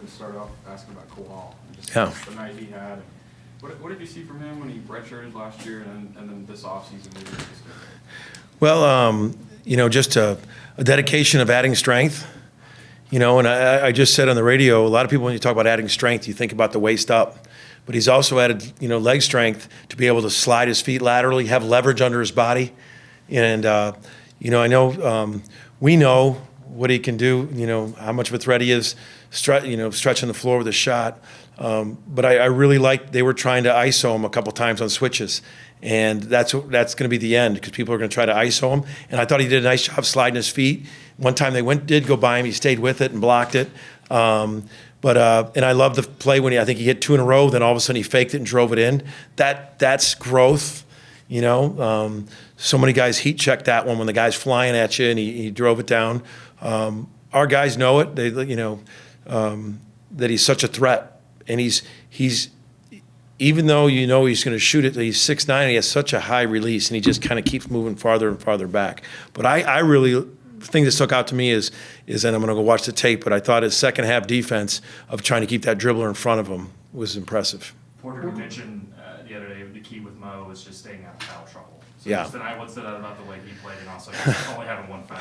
to start off asking about Kowal and just Yeah. the night he had. What did you see from him when he redshirted last year and then this offseason? Well, just a dedication of adding strength. And I just said on the radio, a lot of people, when you talk about adding strength, you think about the waist up. But he's also added, leg strength to be able to slide his feet laterally, have leverage under his body. And, I know we know what he can do, how much of a threat he is, stretching the floor with a shot. But I really liked they were trying to ISO him a couple times on switches. And that's going to be the end because people are going to try to ISO him. And I thought he did a nice job sliding his feet. One time they did go by him, he stayed with it and blocked it. And I love the play when I think he hit 2 in a row, then all of a sudden he faked it and drove it in. That's growth, So many guys heat check that one when the guy's flying at you and he drove it down. Our guys know it. They, that he's such a threat, and he's even though he's going to shoot it, he's 6'9", and he has such a high release, and he just kind of keeps moving farther and farther back. But I really, the thing that stuck out to me is, and I'm going to go watch the tape, but I thought his second half defense of trying to keep that dribbler in front of him was impressive. Porter, you mentioned the other day the key with Mo was just staying out of foul trouble. So Yeah. just tonight, what stood out about the way he played, and also only having 1 foul?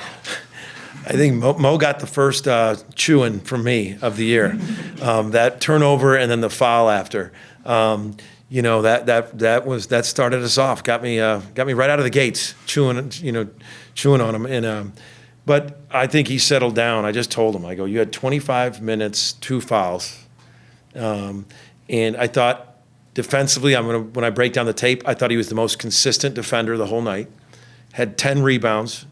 I think Mo got the first chewing from me of the year. That turnover and then the foul after. That started us off. Got me right out of the gates, chewing on him. And but I think he settled down. I just told him, I go, you had 25 minutes, 2 fouls, and I thought defensively, when I break down the tape, I thought he was the most consistent defender the whole night. Had 10 rebounds.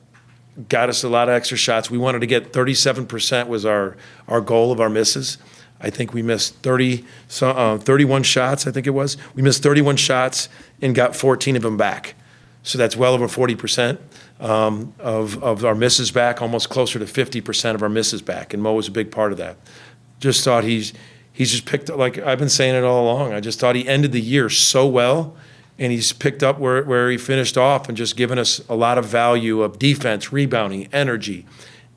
Got us a lot of extra shots. We wanted to get 37% was our goal of our misses. I think we missed 31 shots, I think it was. We missed 31 shots and got 14 of them back. So that's well over 40% of our misses back, almost closer to 50% of our misses back. And Mo was a big part of that. Just thought he's just picked up, like I've been saying it all along, I just thought he ended the year so well. And he's picked up where he finished off and just given us a lot of value of defense, rebounding, energy.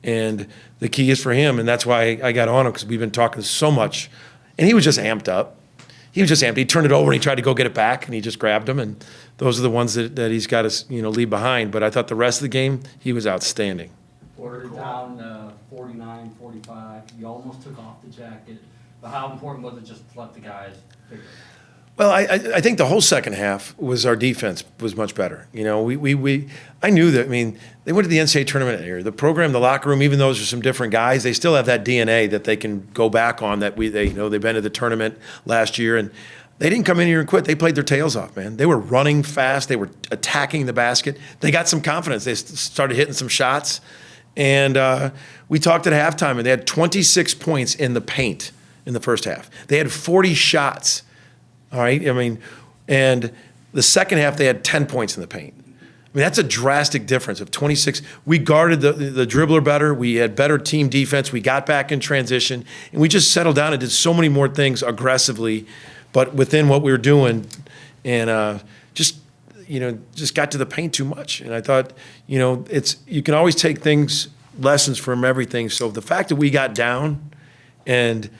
And the key is for him, and that's why I got on him, because we've been talking so much. And he was just amped up. He turned it over and he tried to go get it back, and he just grabbed him. And those are the ones that he's got to leave behind. But I thought the rest of the game, he was outstanding. Porter down 49, 45. You almost took off the jacket. But how important was it just to let the guys figure it out? Well, I think the whole second half was our defense was much better. I knew that. I mean, they went to the NCAA tournament here. The program, the locker room, even though those are some different guys, they still have that DNA that they can go back on. That they've been to the tournament last year, and they didn't come in here and quit. They played their tails off, man. They were running fast. They were attacking the basket. They got some confidence. They started hitting some shots, and we talked at halftime, and they had 26 points in the paint in the first half. They had 40 shots. All right, and the second half they had 10 points in the paint. That's a drastic difference of 26. We guarded the dribbler better. We had better team defense. We got back in transition, and we just settled down and did so many more things aggressively, but within what we were doing, and just got to the paint too much. And I thought, you can always take lessons from everything. So the fact that we got down and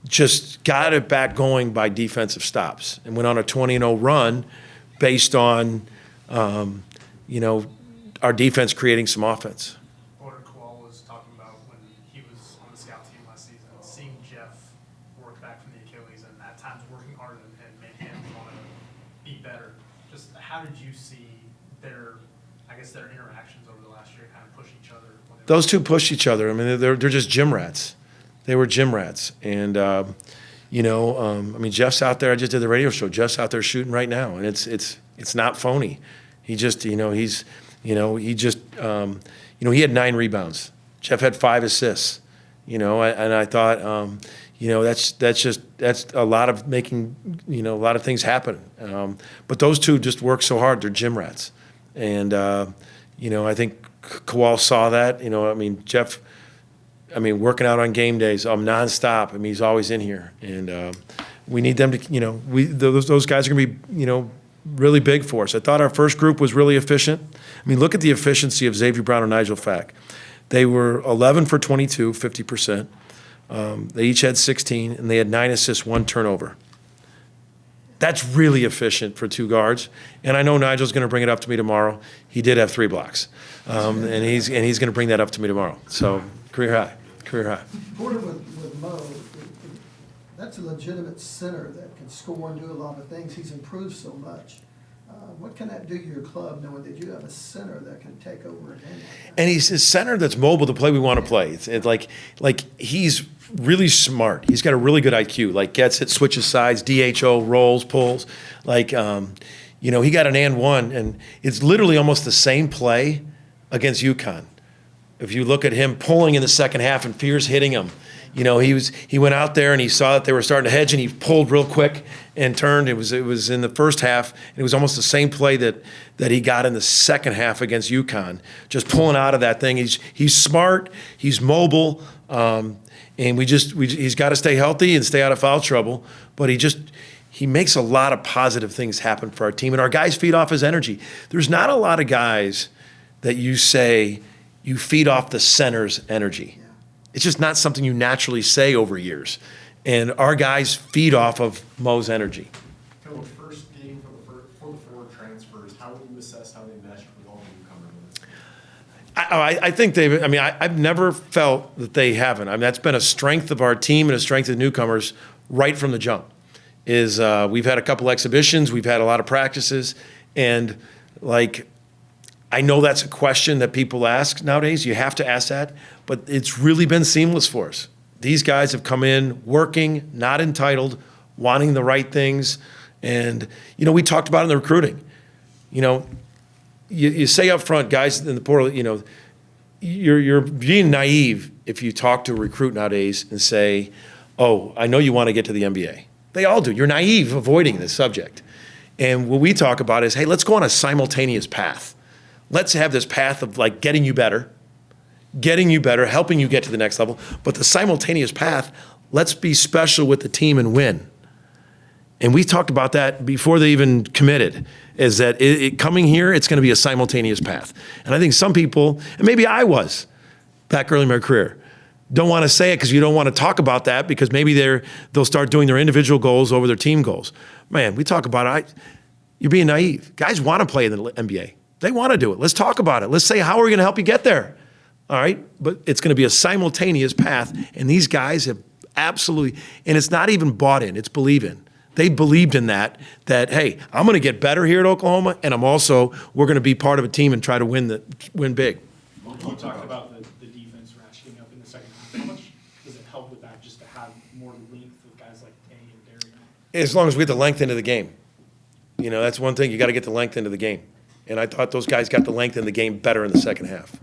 just got it back going by defensive stops and went on a 20-0 run based on, our defense creating some offense. Porter was talking about when he was on the scout team last season, seeing Jeff work back from the Achilles and at times working hard and made him want to be better. Just how did you see their interactions over the last year kind of push each other? Those two pushed each other. I mean, they're just gym rats. They were gym rats. And, Jeff's out there. I just did the radio show. Jeff's out there shooting right now, and it's not phony. He just, he had 9 rebounds. Jeff had 5 assists, and I thought, that's a lot of making, a lot of things happen. But those two just work so hard. They're gym rats. And, I think Kowal saw that. Jeff, working out on game days, nonstop. He's always in here, and we need them to. Those guys are going to be, really big for us. I thought our first group was really efficient. Look at the efficiency of Xavier Brown and Nigel Fack. They were 11 for 22, 50%. They each had 16, and they had 9 assists, 1 turnover. That's really efficient for 2 guards. And I know Nigel's going to bring it up to me tomorrow. He did have 3 blocks, and he's going to bring that up to me tomorrow. So career high. Porter with Mo, that's a legitimate center that can score and do a lot of things. He's improved so much. What can that do to your club knowing that you have a center that can take over a game like that? And he's a center that's mobile to play we want to play. It's like he's really smart. He's got a really good IQ. Like gets it, switches sides, DHO, rolls, pulls. Like he got an and one, and it's literally almost the same play against UConn. If you look at him pulling in the second half and Fears hitting him, he went out there and he saw that they were starting to hedge and he pulled real quick and turned. It was in the first half, and it was almost the same play that he got in the second half against UConn, just pulling out of that thing. He's smart, he's mobile, and he's got to stay healthy and stay out of foul trouble. But he makes a lot of positive things happen for our team, and our guys feed off his energy. There's not a lot of guys that you say you feed off the center's energy. It's just not something you naturally say over years. And our guys feed off of Mo's energy. Coach, first game for the 4 transfers, how would you assess how they meshed with all the newcomer minutes? I think I've never felt that they haven't. That's been a strength of our team and a strength of the newcomers right from the jump. We've had a couple exhibitions, we've had a lot of practices, and I know that's a question that people ask nowadays. You have to ask that, but it's really been seamless for us. These guys have come in working, not entitled, wanting the right things. And, we talked about it in the recruiting. You say up front, guys in the portal, you're being naive if you talk to a recruit nowadays and say, oh, I know you want to get to the NBA. They all do. You're naive avoiding this subject. And what we talk about is, hey, let's go on a simultaneous path. Let's have this path of getting you better, helping you get to the next level. But the simultaneous path, let's be special with the team and win. And we talked about that before they even committed, is that coming here, it's going to be a simultaneous path. And I think some people, and maybe I was back early in my career, don't want to say it because you don't want to talk about that because maybe they'll start doing their individual goals over their team goals. Man, we talk about it. You're being naive. Guys want to play in the NBA. They want to do it. Let's talk about it. Let's say, how are we going to help you get there? All right? But it's going to be a simultaneous path, and these guys have absolutely, and it's not even bought in, it's believe in. They believed in that, hey, I'm going to get better here at Oklahoma, and we're going to be part of a team and try to win big. You talked about the defense ratcheting up in the second half. How much does it help with that just to have more length with guys like Tay and Darian? As long as we get the length into the game. That's one thing. You got to get the length into the game. And I thought those guys got the length in the game better in the second half.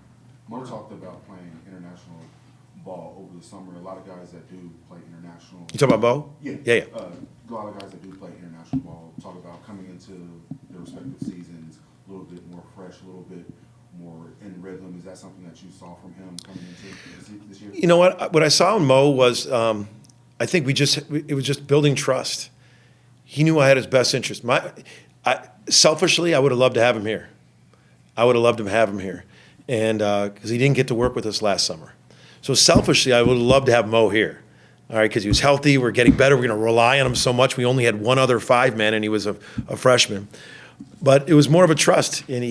Mo talked about playing international ball over the summer. A lot of guys that do play international. You talking about Bo? Yeah. Yeah. A lot of guys that do play international ball talk about coming into their respective seasons a little bit more fresh, a little bit more in rhythm. Is that something that you saw from him coming into this year? You know what? What I saw in Mo was, I think it was just building trust. He knew I had his best interest. Selfishly, I would have loved to have him here. And because he didn't get to work with us last summer. So selfishly, I would have loved to have Mo here. All right, because he was healthy, we're getting better, we're going to rely on him so much. We only had one other 5-man, and he was a freshman. But it was more of a trust, and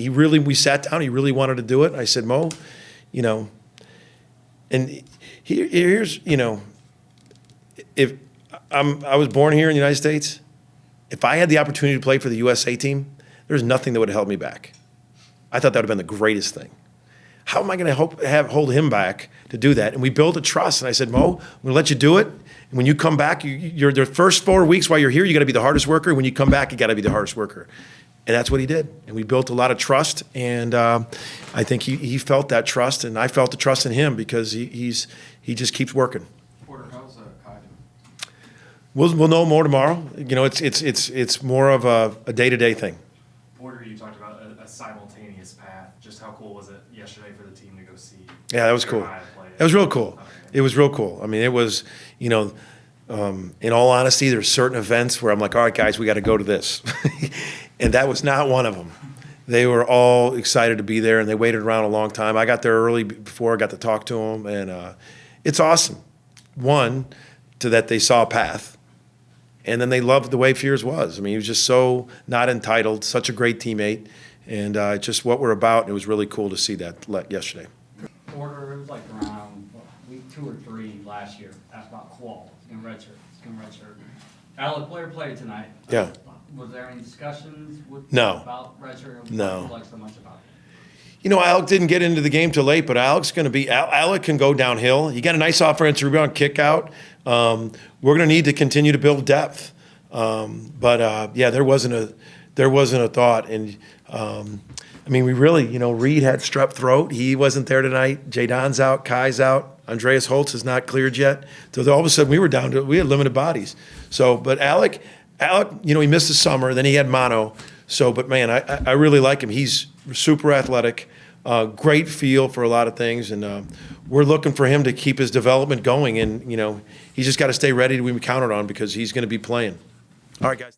we sat down, he really wanted to do it. I said, Mo, and here's, if I was born here in the United States, if I had the opportunity to play for the USA team, there's nothing that would have held me back. I thought that would have been the greatest thing. How am I going to hold him back to do that? And we built a trust. And I said, Mo, I'm going to let you do it. And when you come back, you're the first 4 weeks while you're here, you got to be the hardest worker. When you come back, you got to be the hardest worker. And that's what he did. And we built a lot of trust. And I think he felt that trust, and I felt the trust in him because he just keeps working. Porter, how's Kai doing? We'll know more tomorrow. It's more of a day-to-day thing. Porter, you talked about a simultaneous path. Just how cool was it yesterday for the team to go see? Yeah, that was cool. That was real cool. It was real cool. I mean, it was, in all honesty, there's certain events where I'm like, all right, guys, we got to go to this. And that was not one of them. They were all excited to be there, and they waited around a long time. I got there early before I got to talk to them, and it's awesome. one, to that they saw a path. And then they loved the way Fears was. I mean, he was just so not entitled, such a great teammate, and just what we're about. And it was really cool to see that yesterday. Porter, it was like around week 2 or 3 last year, asked about Qual. He's going to redshirt. He's going to redshirt. Alec Blair played tonight. Yeah. Was there any discussions No. about redshirt? No. What you like so much about it? You know, Alec didn't get into the game till late, but Alec can go downhill. He got a nice offensive rebound kick out. We're going to need to continue to build depth. Yeah, there wasn't a thought. And I mean, we really, Reed had strep throat. He wasn't there tonight. Jadon's out. Kai's out. Andreas Holtz is not cleared yet. So all of a sudden we had limited bodies. So, but Alec, he missed the summer. Then he had mono. So, but man, I really like him. He's super athletic, great feel for a lot of things, and we're looking for him to keep his development going. And he's just got to stay ready to be counted on because he's going to be playing. All right, guys.